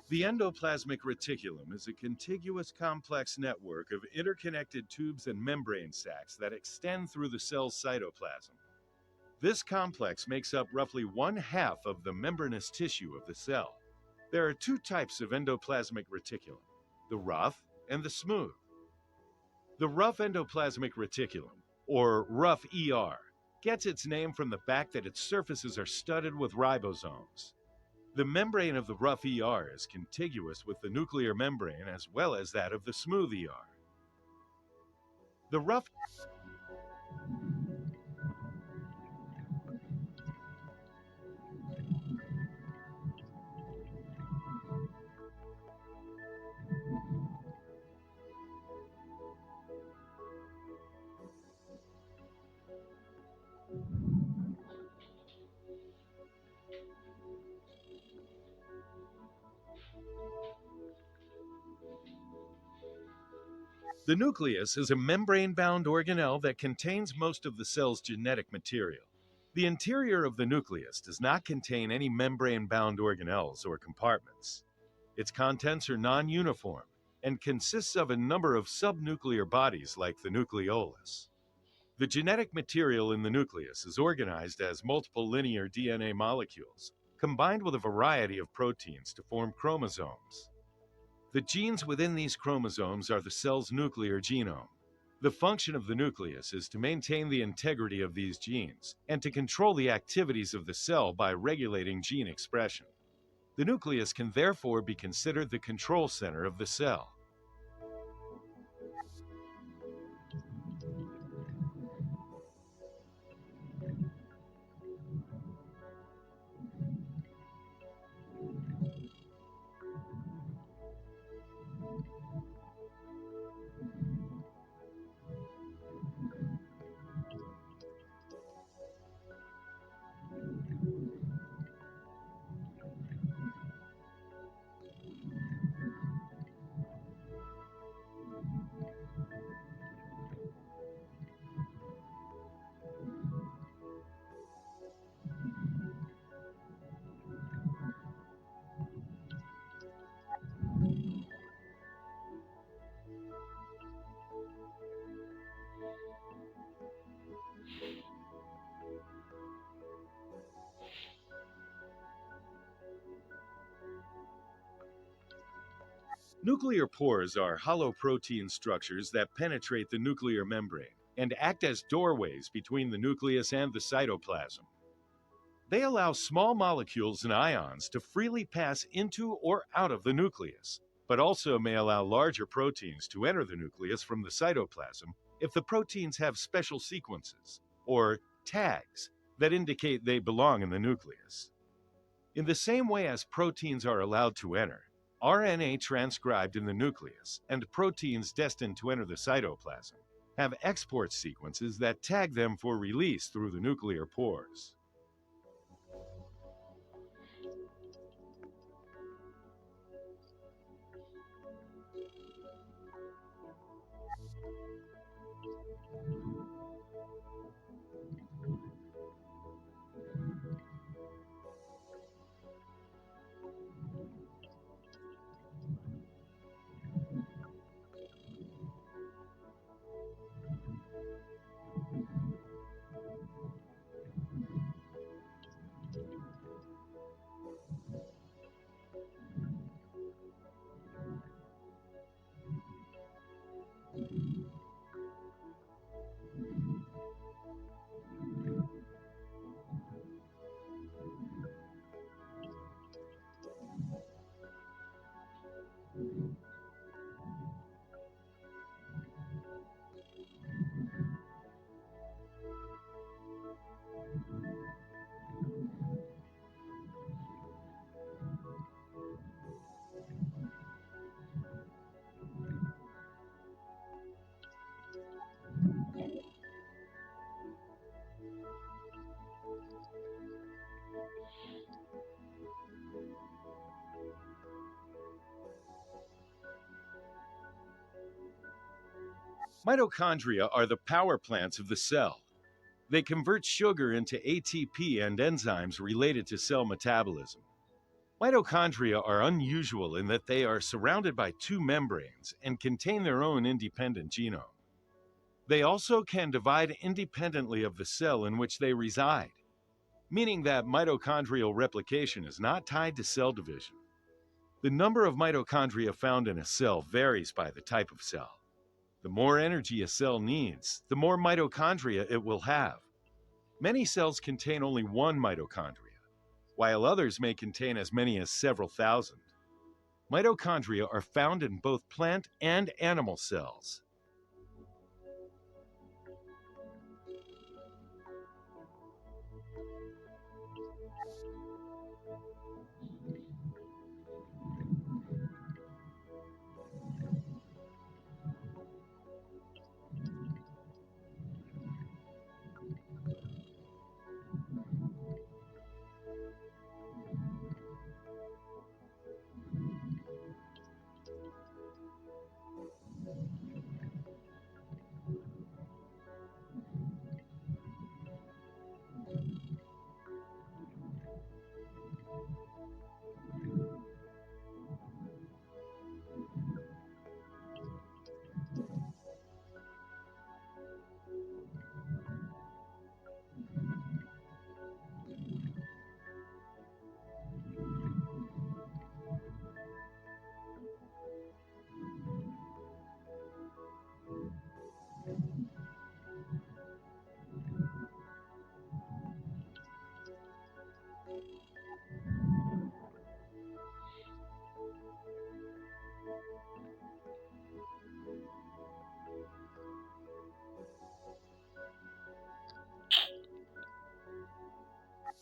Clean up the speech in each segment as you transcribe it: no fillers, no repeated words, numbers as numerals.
The endoplasmic reticulum is a contiguous complex network of interconnected tubes and membrane sacs that extend through the cell's cytoplasm. This complex makes up roughly one-half of the membranous tissue of the cell. There are two types of endoplasmic reticulum, the rough and the smooth. The rough endoplasmic reticulum, or rough ER, gets its name from the fact that its surfaces are studded with ribosomes. The membrane of the rough ER is contiguous with the nuclear membrane as well as that of the smooth ER. The rough The nucleus is a membrane-bound organelle that contains most of the cell's genetic material. The interior of the nucleus does not contain any membrane-bound organelles or compartments. Its contents are non-uniform and consists of a number of subnuclear bodies like the nucleolus. The genetic material in the nucleus is organized as multiple linear DNA molecules, combined with a variety of proteins to form chromosomes. The genes within these chromosomes are the cell's nuclear genome. The function of the nucleus is to maintain the integrity of these genes and to control the activities of the cell by regulating gene expression. The nucleus can therefore be considered the control center of the cell. Nuclear pores are hollow protein structures that penetrate the nuclear membrane and act as doorways between the nucleus and the cytoplasm. They allow small molecules and ions to freely pass into or out of the nucleus, but also may allow larger proteins to enter the nucleus from the cytoplasm if the proteins have special sequences, or tags, that indicate they belong in the nucleus. In the same way as proteins are allowed to enter, RNA transcribed in the nucleus and proteins destined to enter the cytoplasm have export sequences that tag them for release through the nuclear pores. Mitochondria are the power plants of the cell. They convert sugar into ATP and enzymes related to cell metabolism. Mitochondria are unusual in that they are surrounded by two membranes and contain their own independent genome. They also can divide independently of the cell in which they reside, meaning that mitochondrial replication is not tied to cell division. The number of mitochondria found in a cell varies by the type of cell. The more energy a cell needs, the more mitochondria it will have. Many cells contain only one mitochondria, while others may contain as many as several thousand. Mitochondria are found in both plant and animal cells.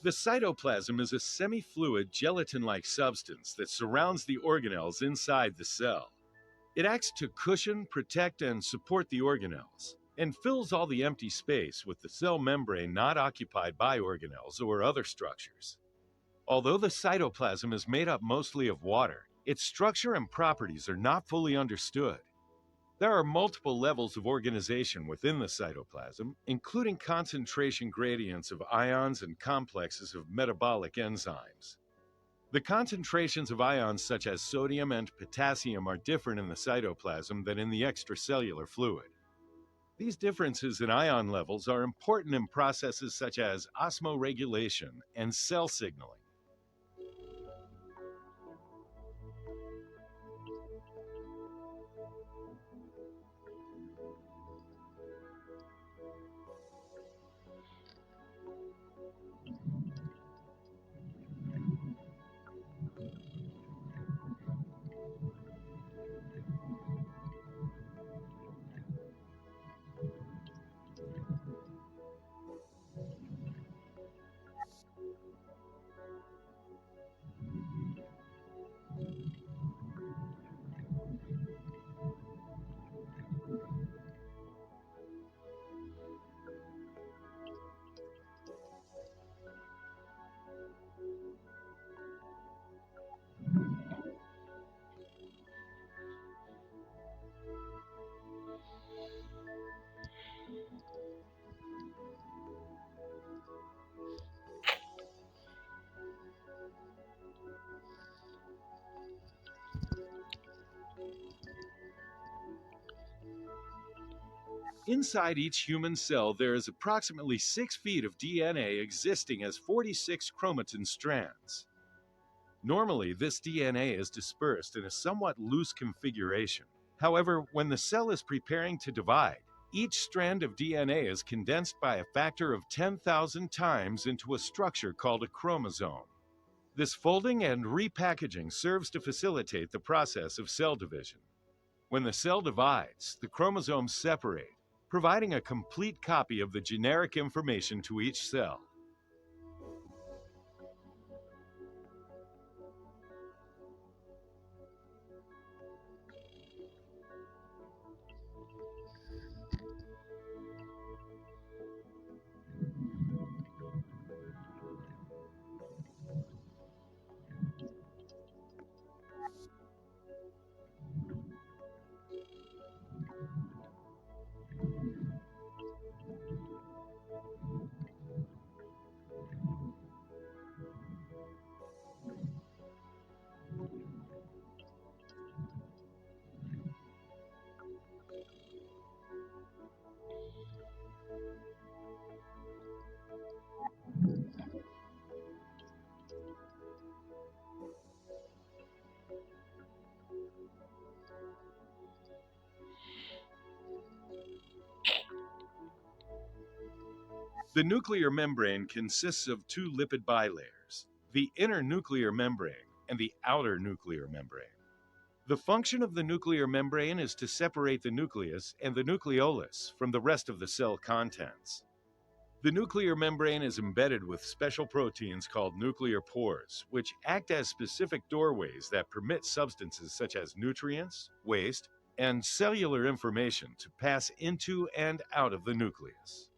The cytoplasm is a semi-fluid, gelatin-like substance that surrounds the organelles inside the cell. It acts to cushion, protect, and support the organelles, and fills all the empty space with the cell membrane not occupied by organelles or other structures. Although the cytoplasm is made up mostly of water, its structure and properties are not fully understood. There are multiple levels of organization within the cytoplasm, including concentration gradients of ions and complexes of metabolic enzymes. The concentrations of ions such as sodium and potassium are different in the cytoplasm than in the extracellular fluid. These differences in ion levels are important in processes such as osmoregulation and cell signaling. Inside each human cell, there is approximately 6 feet of DNA existing as 46 chromatin strands. Normally, this DNA is dispersed in a somewhat loose configuration. However, when the cell is preparing to divide, each strand of DNA is condensed by a factor of 10,000 times into a structure called a chromosome. This folding and repackaging serves to facilitate the process of cell division. When the cell divides, the chromosomes separate, providing a complete copy of the generic information to each cell. The nuclear membrane consists of two lipid bilayers, the inner nuclear membrane and the outer nuclear membrane. The function of the nuclear membrane is to separate the nucleus and the nucleolus from the rest of the cell contents. The nuclear membrane is embedded with special proteins called nuclear pores, which act as specific doorways that permit substances such as nutrients, waste, and cellular information to pass into and out of the nucleus.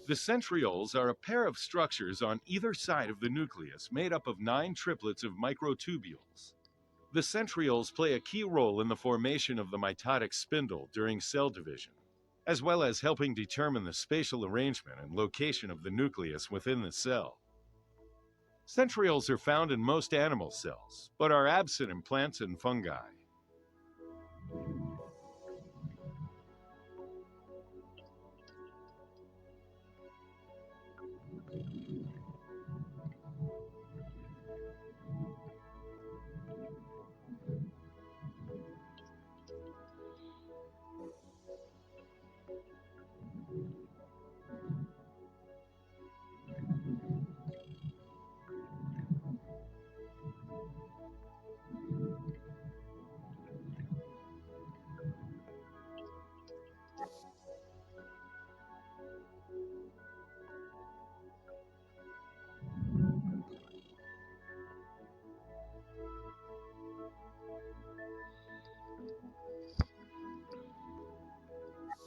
The centrioles are a pair of structures on either side of the nucleus made up of 9 triplets of microtubules. The centrioles play a key role in the formation of the mitotic spindle during cell division, as well as helping determine the spatial arrangement and location of the nucleus within the cell. Centrioles are found in most animal cells, but are absent in plants and fungi.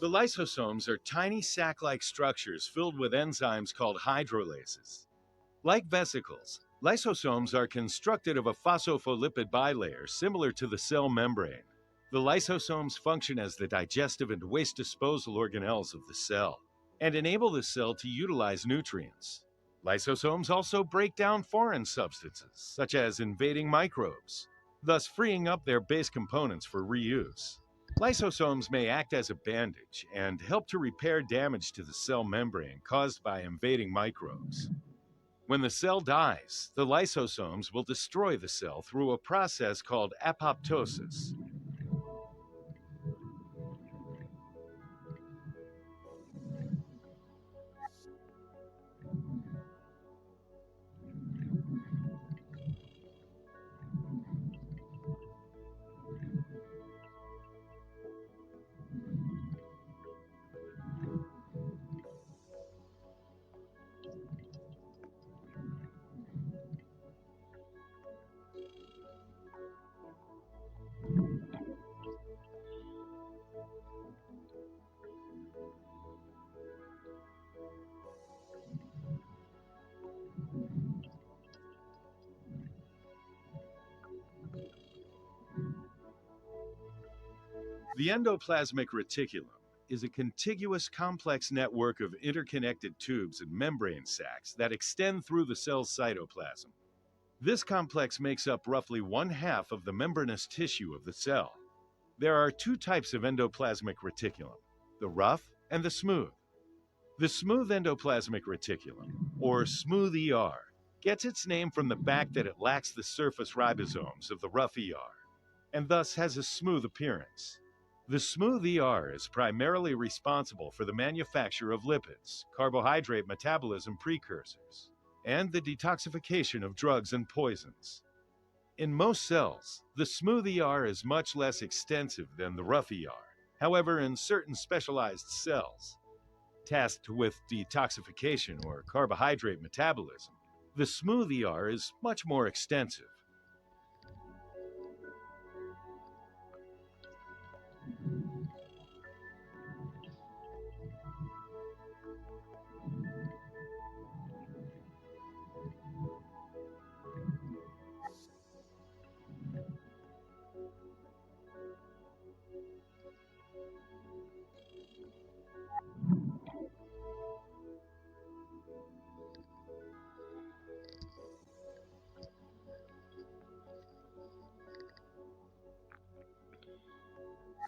The lysosomes are tiny sac-like structures filled with enzymes called hydrolases. Like vesicles, lysosomes are constructed of a phospholipid bilayer similar to the cell membrane. The lysosomes function as the digestive and waste disposal organelles of the cell and enable the cell to utilize nutrients. Lysosomes also break down foreign substances, such as invading microbes, thus freeing up their base components for reuse. Lysosomes may act as a bandage and help to repair damage to the cell membrane caused by invading microbes. When the cell dies, the lysosomes will destroy the cell through a process called apoptosis. The endoplasmic reticulum is a contiguous complex network of interconnected tubes and membrane sacs that extend through the cell's cytoplasm. This complex makes up roughly 1/2 of the membranous tissue of the cell. There are 2 types of endoplasmic reticulum, the rough and the smooth. The smooth endoplasmic reticulum, or smooth ER, gets its name from the fact that it lacks the surface ribosomes of the rough ER, and thus has a smooth appearance. The smooth ER is primarily responsible for the manufacture of lipids, carbohydrate metabolism precursors, and the detoxification of drugs and poisons. In most cells, the smooth ER is much less extensive than the rough ER. However, in certain specialized cells, tasked with detoxification or carbohydrate metabolism, the smooth ER is much more extensive.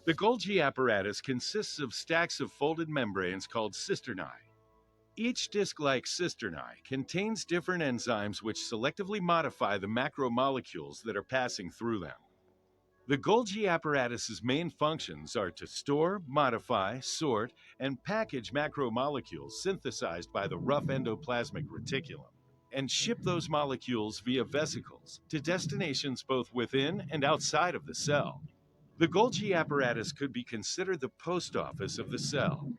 The Golgi apparatus consists of stacks of folded membranes called cisternae. Each disc-like cisternae contains different enzymes which selectively modify the macromolecules that are passing through them. The Golgi apparatus's main functions are to store, modify, sort, and package macromolecules synthesized by the rough endoplasmic reticulum, and ship those molecules via vesicles to destinations both within and outside of the cell. The Golgi apparatus could be considered the post office of the cell.